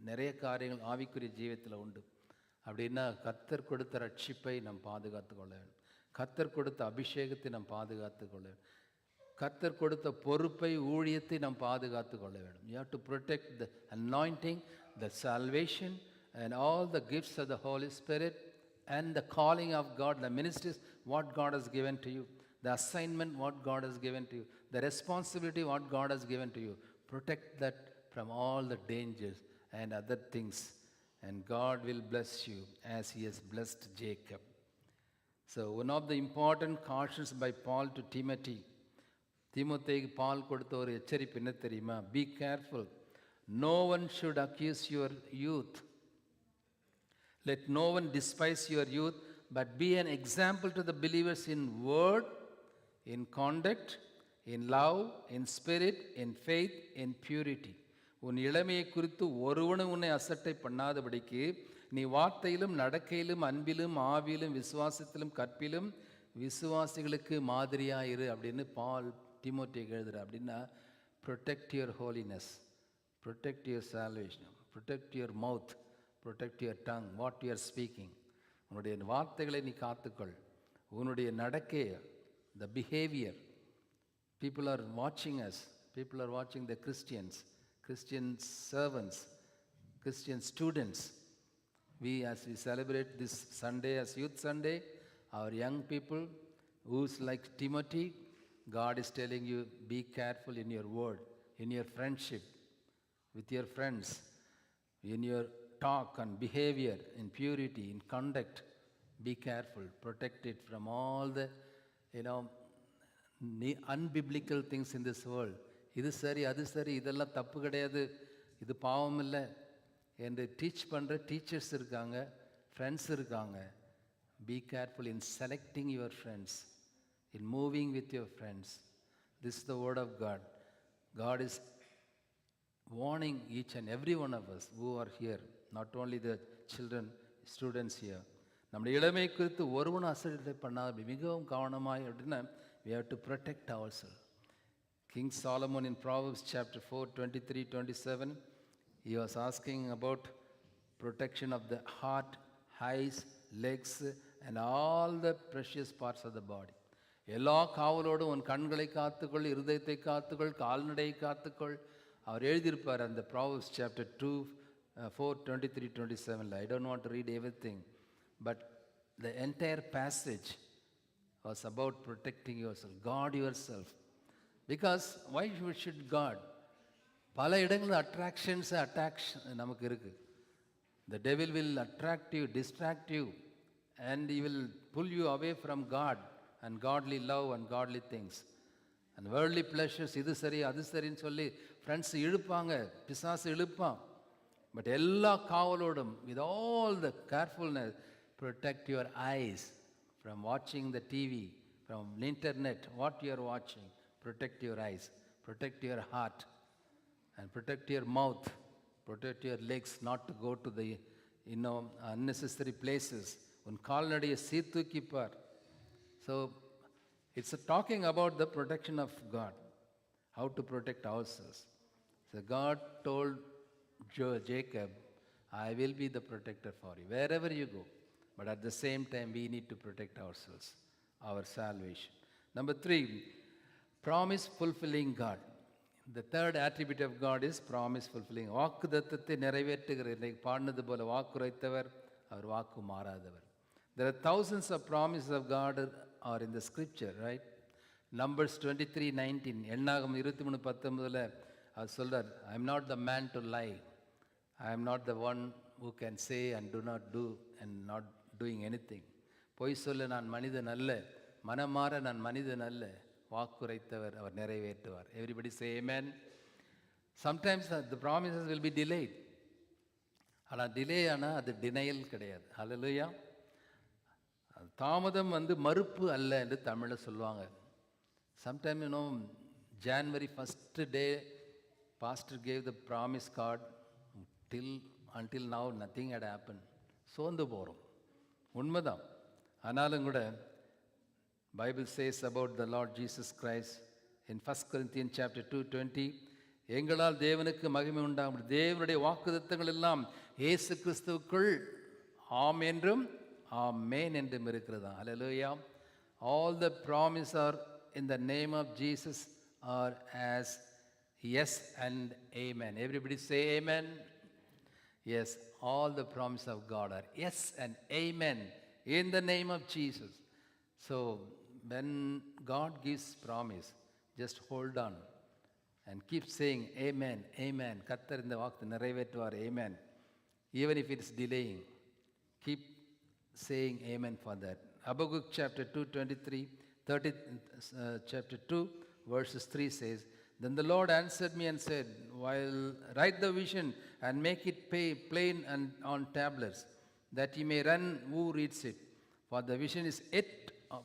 Speaker 1: நிறைய காரியங்கள் ஆவிக்குரிய ஜீவியத்தில் உண்டு. அப்படின்னா கர்த்தர் கொடுத்த ரட்சிப்பை நாம் பாதுகாத்து கொள்ள வேண்டும். கர்த்தர் கொடுத்த அபிஷேகத்தை நாம் பாதுகாத்து கொள்ள வேண்டும். கர்த்தர் கொடுத்த பொறுப்பை, ஊழியத்தை நாம் பாதுகாத்து கொள்ள வேண்டும். You have to protect the anointing, the salvation and all the gifts of the Holy Spirit and the calling of God, the ministries what God has given to you, the assignment what God has given to you, the responsibility what God has given to you. Protect that from all the dangers and other things, and God will bless you as He has blessed Jacob. So one of the important cautions by Paul to Timothy, தீமோத்தேயுக்கு பால் கொடுத்த ஒரு எச்சரிப்பு என்ன தெரியுமா? Be careful. No one should accuse your youth. Let no one despise your youth, but be an example to the believers in word, in conduct, in love, in spirit, in faith, in purity. உன் இளமையை குறித்து ஒருவனும் உன்னை அசட்டை பண்ணாதபடிக்கு நீ வார்த்தையிலும் நடக்கையிலும் அன்பிலும் ஆவியிலும் விசுவாசத்திலும் கற்பிலும் விசுவாசிகளுக்கு மாதிரியாயிரு அப்படின்னு பால் தீமோத்தேயுக்கு எழுதுற. அப்படின்னா protect your holiness, protect your salvation, protect your mouth, protect your tongue, what you are speaking. உன்னுடைய வார்த்தைகளை நீ காத்துக்கொள். உன்னுடைய நடக்கையை, the behavior. People are watching us. People are watching the Christians, Christian servants, Christian students. We, as we celebrate this Sunday as Youth Sunday, our young people who's like Timothy, God is telling you, be careful in your word, in your friendship, with your friends, in your talk and behavior, in purity, in conduct. Be careful. Protect it from all the, unbiblical things in this world. இது சரி, அது சரி, இதெல்லாம் தப்பு கிடையாது, இது பாவம் இல்லை என்று டீச் பண்ணுற டீச்சர்ஸ் இருக்காங்க, ஃப்ரெண்ட்ஸ் இருக்காங்க. Be careful in selecting your friends, in moving with your friends. This is the word of God. God is warning each and every one of us who are here, not only the children, students here. நம்முடைய இளமை குறித்து ஒருவனும் அசட்டை பண்ணாத மிகவும் கவனமாய் அப்படின்னா we have to protect ourselves. King Solomon in Proverbs chapter 4, 23, 27, he was asking about protection of the heart, eyes, legs and all the precious parts of the body. எல்லா காவலோடும் உன் கண்களை காத்துக்கொள், இருதயத்தை காத்துக்கொள், கால்நடையை காத்துக்கொள். அவர் எழுதியிருப்பார் அந்த Proverbs chapter 2, 4, 23, 27. I don't want to read everything, but the entire passage was about protecting yourself. Guard yourself. Because why should God? பல இடங்களில் அட்ராக்ஷன்ஸ் அட்டாக்ஸ் நமக்கு இருக்கு. The devil will attract you, distract you, and he will pull you away from God and godly love and godly things. And worldly pleasures, இது சரி அது சரின்னு சொல்லி friends இழுப்பாங்க, பிசாசு இழுப்பான். பட் எல்லா காவலோடும், with all the carefulness, protect your eyes from watching the TV, from internet, what you are watching. Protect your eyes, protect your heart, and protect your mouth, protect your legs not to go to the unnecessary places. உன் கால்நடையை சீர்தூக்கிப்பார். So it's talking about the protection of God, how to protect ourselves. So God told Jacob, I will be the protector for you wherever you go. But at the same time, we need to protect ourselves, our salvation. Number 3, promise fulfilling God. The third attribute of God is promise fulfilling. வாக்குத்தத்தத்தை நிறைவேற்றுகிற, இன்னைக்கு பாடினது போல வாக்குரைத்தவர், அவர் வாக்கு மாறாதவர். There are thousands of promises of God are in the scripture, right? Numbers 23:19, எண்ணாகமம் 23:19 அவர் சொல்றார், I am not the man to lie. I am not the one who can say and do not do and not doing anything. பொய் சொல்ல நான் மனிதன் அல்ல, மனமாற நான் மனிதன் அல்ல. வாக்குரைத்தவர் அவர் நிறைவேற்றுவார். Everybody say amen. Sometimes the promises will be delayed. ஆனால் டிலே ஆனால் அது டினையல் கிடையாது. ஹல்லேலூயா. தாமதம் மறுப்பு அல்ல என்று தமிழில் சொல்லுவாங்க. Sometime January 1st day, pastor gave the promise card. Until now nothing had happened. சோர்ந்து போகிறோம், உண்மைதான். ஆனாலும் கூட Bible says about the Lord Jesus Christ in 1 Corinthians chapter 2:20, எங்களால் தேவனுக்கு மகிமை உண்டாகும். தேவனுடைய வாக்குத்தத்தங்கள் எல்லாம் இயேசு கிறிஸ்துவுக்குள் ஆம் என்றும் ஆமென் என்றும் இருக்கிறதா. ஹல்லேலூயா. All the promises are in the name of Jesus are as yes and amen. Everybody say amen. Yes, all the promises of God are yes and amen in the name of Jesus. So when God gives promise, just hold on and keep saying amen, amen. கர்த்தர் இந்த வாக்கு நிறைவேற்றுவார், amen. Even if it's delaying, keep saying amen for that. Habakkuk chapter 2:23, chapter 2 verses 3 says, Then the Lord answered me and said, While write the vision and make it plain and on tablets, that ye may run who reads it. For the vision is yet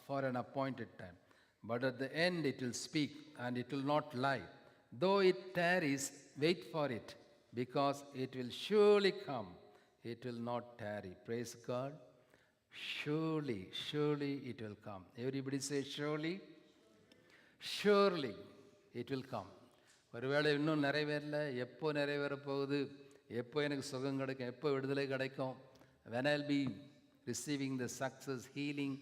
Speaker 1: for an appointed time. But at the end it will speak, and it will not lie. Though it tarries, wait for it, because it will surely come. It will not tarry. Praise God. Surely, surely it will come. Everybody say surely. Surely it will come. ஒருவேளை இன்னும் நிறைவேறல, எப்போ நிறைவேற போகுது, எப்போ எனக்கு சுகம் கிடைக்கும், எப்போ விடுதலை கிடைக்கும், when I'll be receiving the success, healing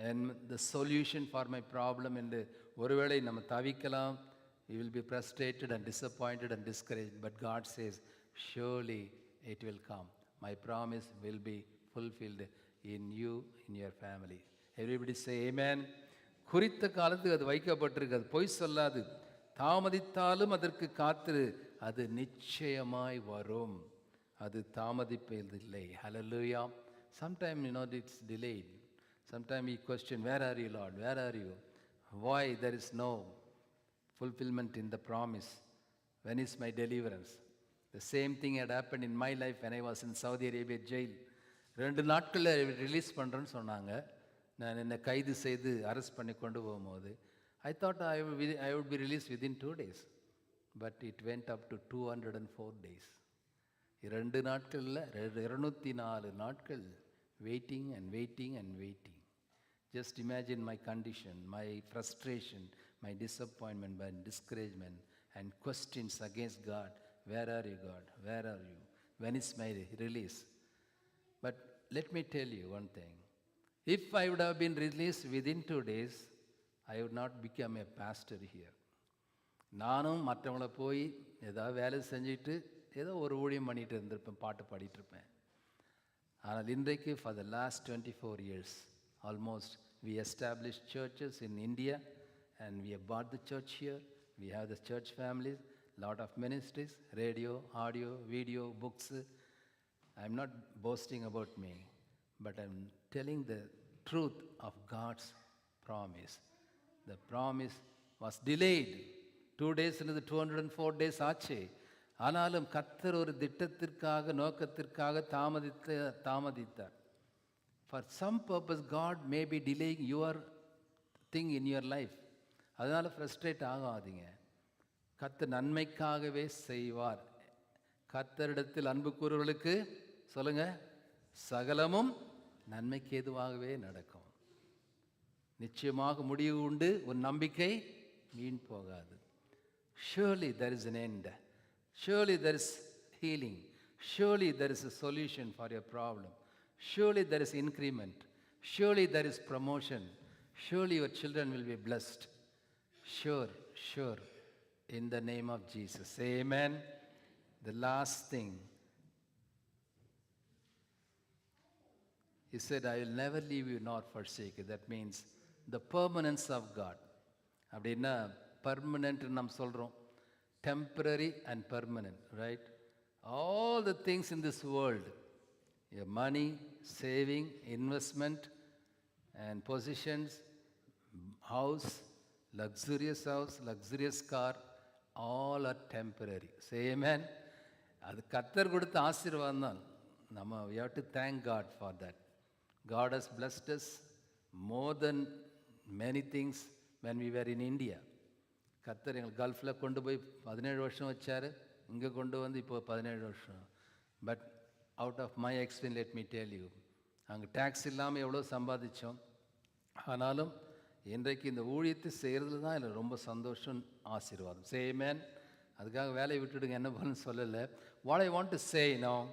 Speaker 1: and the solution for my problem என்று ஒருவேளை நம்ம தவிக்கலாம். We will be frustrated and disappointed and discouraged. But God says, surely it will come. My promise will be fulfilled in you, in your family. Everybody say amen. குறித்த காலத்துக்கு அது வைக்கப்பட்டிருக்கு, அது பொய் சொல்லாது. தாமதித்தாலும் அதற்கு காத்திரு, அது நிச்சயமாய் வரும், அது தாமதிப்பதில்லை. Hallelujah. Sometimes it's delayed. Sometimes we question, where are you, Lord? Where are you? Why there is no fulfillment in the promise? When is my deliverance? The same thing had happened in my life when I was in Saudi Arabia jail. 2 நாட்களில் release பண்ணுறேன்னு சொன்னாங்க. நான் என்னை கைது செய்து arrest பண்ணி கொண்டு போகும்போது I thought I would be released within 2 days. But it went up to 204 days. 2 நாட்களில் 204 நாட்கள் waiting and waiting and waiting. Just imagine my condition, my frustration, my disappointment, my discouragement and questions against God. Where are you, God? Where are you? When is my release? But let me tell you one thing. If I would have been released within 2 days, I would not become a pastor here. நானும் மற்றவங்கள போய் ஏதாவது வேலை செஞ்சுட்டு ஏதோ ஒரு ஊழியம் பண்ணிட்டு இருந்திருப்பேன், பாட்டு பாடிட்டு இருப்பேன். ஆனால் இன்றைக்கு for the last 24 years almost we established churches in India and we have bought the church here. We have the church families, lot of ministries, radio, audio, video, books. I'm not boasting about me, but I'm telling the truth of God's promise. The promise was delayed. 2 days into the 204 days ஆச்சு. ஆனாலும் கர்த்தர் ஒரு திட்டத்திற்காக நோக்கத்திற்காக தாமதித்தார். For some purpose God may be delaying your thing in your life. அதனால frustrate ஆகாதீங்க. கர்த்தர் நன்மைக்காகவே செய்வார். கர்த்தரிடத்தில் அன்பு கூறுவர்களுக்கு சொல்லுங்க, சகலமும் நன்மைக்கு ஏதுவாகவே நடக்கும். நிச்சயமாக முடிவு உண்டு. ஒரு நம்பிக்கை வீண் போகாது. Surely there is an end. Surely there is healing. Surely there is a solution for your problem. Surely there is increment. Surely there is promotion. Surely your children will be blessed. Sure. In the name of Jesus. Amen. The last thing. He said, I will never leave you nor forsake you. That means the permanence of God. அப்படின்னா permanent நாம் சொல்கிறோம். Temporary and permanent, right? All the things in this world, your money, saving, investment, and possessions, house, luxurious car, all are temporary. Say amen. அது கர்த்தர் கொடுத்த ஆசீர்வாதம் தான். we have to thank God for that. God has blessed us more than many things when we were in India. கர்த்தர் எங்கள் கல்ஃபில் கொண்டு போய் 17 வருஷம் வச்சார். இங்கே கொண்டு வந்து இப்போ 17 வருஷம். But out of my experience let me tell you, அங்கே டேக்ஸ் இல்லாமல் எவ்வளோ சம்பாதிச்சோம். ஆனாலும் இன்றைக்கு இந்த ஊழியத்தை செய்கிறதுல தான் எனக்கு ரொம்ப சந்தோஷம், ஆசீர்வாதம். சே ஆமென். அதுக்காக வேலையை விட்டுடுங்க என்ன பண்ணு சொல்லலை. What I want to say now,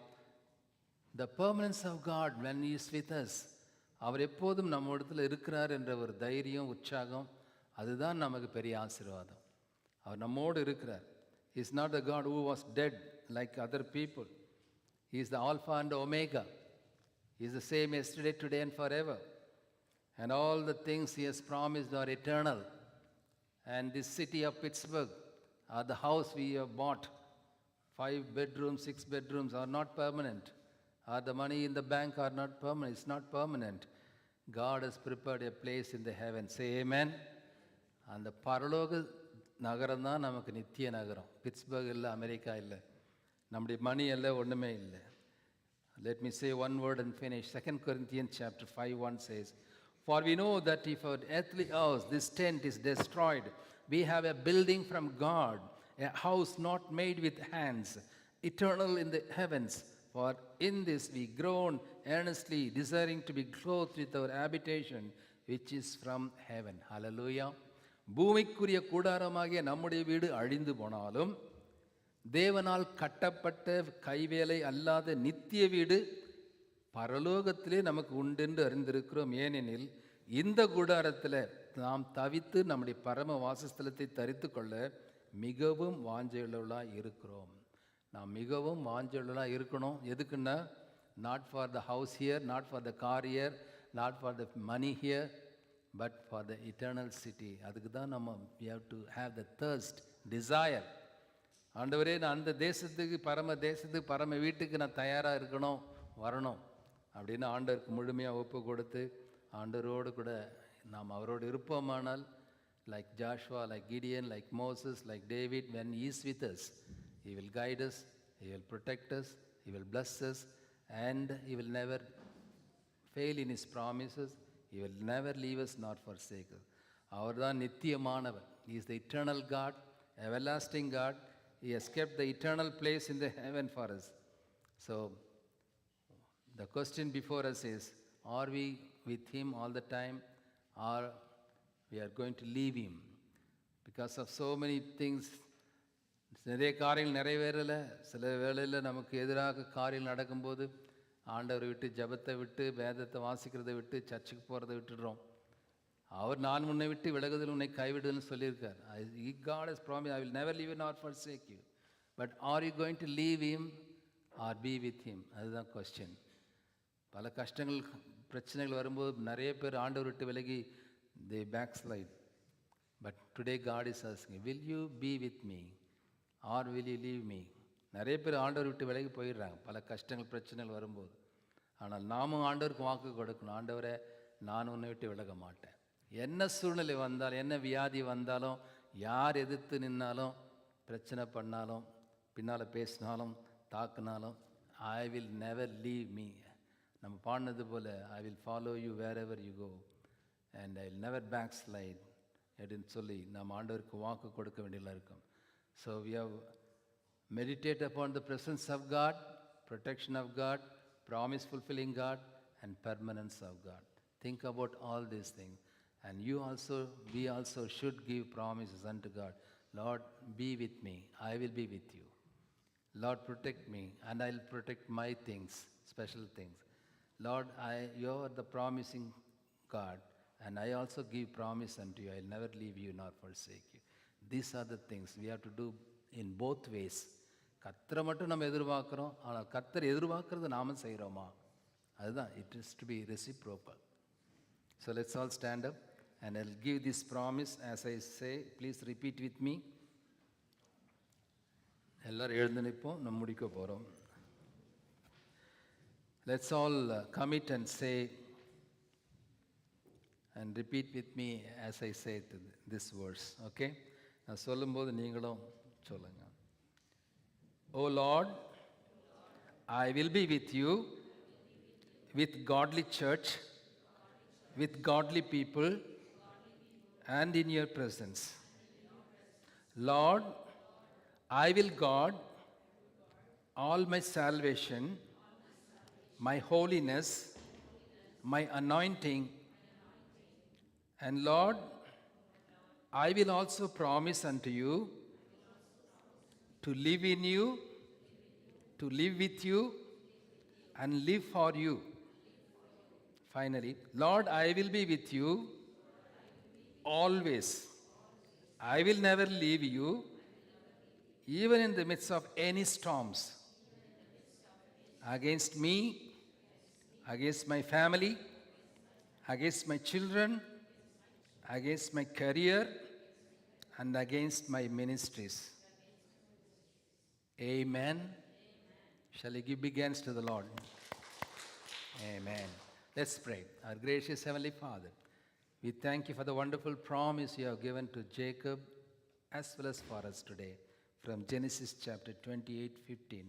Speaker 1: the permanence of God when he is with us, அவர் எப்போதும் நம்ம இடத்துல இருக்கிறார் என்ற ஒரு தைரியம், உற்சாகம், அதுதான் நமக்கு பெரிய ஆசீர்வாதம். அவர் நம்மோடு இருக்கிறார். He is not the God who was dead like other people. He is the Alpha and Omega. He is the same yesterday, today and forever. And all the things he has promised are eternal. And this city of Pittsburgh, the house we have bought, 5 bedrooms, 6 bedrooms, are not permanent. The money in the bank are not permanent. It's not permanent. God has prepared a place in the heavens. Say amen. அந்த பரலோக நகரம் தான் நமக்கு நித்திய நகரம். Pittsburgh இல்லை, America இல்லை, நம்முடைய மணி இல்லை, ஒன்றுமே இல்லை. Let me say one word and finish. 2 Corinthians chapter 5:1 says, For we know that if our earthly house, this tent, is destroyed, we have a building from God, a house not made with hands, eternal in the heavens. For in this we groan earnestly, desiring to be clothed with our habitation, which is from heaven. Hallelujah. பூமிக்குரிய கூடாரமாகிய நம்முடைய வீடு அழிந்து போனாலும் தேவனால் கட்டப்பட்ட கைவேலை அல்லாத நித்திய வீடு பரலோகத்திலே நமக்கு உண்டென்று அறிந்திருக்கிறோம். ஏனெனில் இந்த கூடாரத்தில் நாம் தவித்து நம்முடைய பரம வாசஸ்தலத்தை தரித்து கொள்ள மிகவும் வாஞ்சையுள்ளவர்களாக இருக்கிறோம். நாம் மிகவும் வாஞ்சையுள்ளவர்களாக இருக்கணும். எதுக்குன்னா, not for the house here, not for the car here, not for the money here, but for the eternal city. அதுக்கு தான் நம்ம we have to have the thirst, desire. ஆண்டவரே, நான் அந்த தேசத்துக்கு, பரம தேசத்துக்கு, பரம வீட்டுக்கு நான் தயாராக இருக்கணும், வரணும் அப்படின்னு ஆண்டவருக்கு முழுமையாக ஒப்பு கொடுத்து ஆண்டவரோடு கூட நாம் அவரோடு இருப்போமானால், like Joshua, like Gideon, like Moses, like David, when he is with us, he will guide us, he will protect us, he will bless us, and he will never fail in his promises. He will never leave us nor forsake us. அவர் தான் நித்தியமானவர். He is the eternal God, everlasting God. He has kept the eternal place in the heaven for us. So the question before us is, are we with him all the time, or we are going to leave him because of so many things? நிறைய காரியங்கள் நிறைவேறலை. சில வேளையில் நமக்கு எதிராக காரியங்கள் நடக்கும்போது ஆண்டவரை விட்டு, ஜபத்தை விட்டு, வேதத்தை வாசிக்கிறதை விட்டு, சர்ச்சுக்கு போகிறத விட்டுடுறோம். அவர் நான் உன்னை விட்டு விலகுதல் உன்னை கைவிடுதல்னு சொல்லியிருக்கார். God has promised, I will never leave you nor forsake you. But are you going to leave him or be with him? அதுதான் கொஸ்டின். பல கஷ்டங்கள், பிரச்சனைகள் வரும்போது நிறைய பேர் ஆண்டவர் விட்டு விலகி they backslide. But today God is asking, will you be with me or will you leave me? நிறைய பேர் ஆண்டவர் விட்டு விலகி போயிடுறாங்க பல கஷ்டங்கள், பிரச்சனைகள் வரும்போது. ஆனால் நாமும் ஆண்டவருக்கு வாக்கு கொடுக்கணும். ஆண்டவரே, நான் உன்னை விட்டு விலக மாட்டேன். என்ன சூழ்நிலை வந்தாலும், என்ன வியாதி வந்தாலும், யார் எதிர்த்து நின்னாலும், பிரச்சனை பண்ணாலும், பின்னால் பேசினாலும், தாக்குனாலும், I will never leave me. நம்ம பாடினது போல், I will follow you wherever you go and I will never backslide அப்படின்னு சொல்லி நம்ம ஆண்டவருக்கு வாக்கு கொடுக்க வேண்டியதாக இருக்கும். So we have meditate upon the presence of God, protection of God, promise fulfilling God, and permanence of God. Think about all these things. And we also should give promises unto God. Lord, be with me. I will be with you. Lord, protect me, and I'll protect my things, special things. Lord, you are the promising God, and I also give promise unto you. I'll never leave you nor forsake you. These are the things we have to do in both ways. கர்த்தரை மட்டும் நம்ம எதிர்பார்க்குறோம், ஆனால் கர்த்தர் எதிர்பார்க்கறது நாம செய்கிறோமா? அதுதான், it is to be reciprocal. So let's all stand up and I will give this promise as I say. Please repeat with me. எல்லோரும் எழுந்து நிற்போம், நம்ம முடிக்க போகிறோம். Let's all commit and say and repeat with me as I say this words. Okay, நான் சொல்லும்போது நீங்களும் சொல்லுங்கள். O Lord, I will be with you, with godly church, with godly people, and in your presence. Lord, I will guard all my salvation, my holiness, my anointing, and Lord, I will also promise unto you to live in you, to live with you, and live for you. Finally, Lord, I will be with you always. I will never leave you, even in the midst of any storms against me, against my family, against my children, against my career, and against my ministries. Amen. Shall we give big hands to the Lord? Amen. Let's pray. Our gracious Heavenly Father, we thank you for the wonderful promise you have given to Jacob as well as for us today from Genesis chapter 28:15.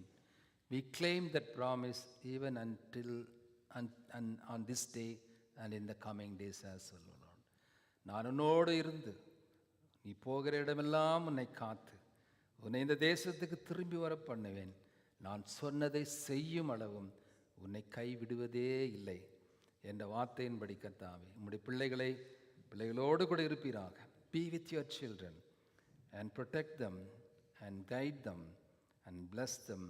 Speaker 1: We claim that promise even until on this day and in the coming days as well, Lord. நான் உன்னோடு இருந்து நீ போகிற இடமெல்லாம் உன்னை காத்து உன்னை இந்த தேசத்துக்கு திரும்பி வர பண்ணுவேன். நான் சொன்னதை செய்யும் அளவும் உன்னை கைவிடுவதே இல்லை என்ற வார்த்தையின்படி கர்த்தாவே, உம்முடைய பிள்ளைகளோடு கூட இருப்பீராக. Be with your children and protect them and guide them and bless them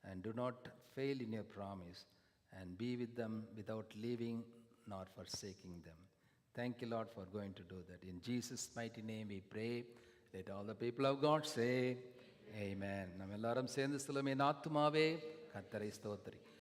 Speaker 1: and do not fail in your promise and be with them without leaving nor forsaking them. Thank you, Lord, for going to do that. In Jesus' mighty name we pray. Let all the people of God say, Amen. நம்ம எல்லாரும் சேர்ந்து சொல்லுமே, நாத்துமாவே கர்த்தரை ஸ்தோத்திரி.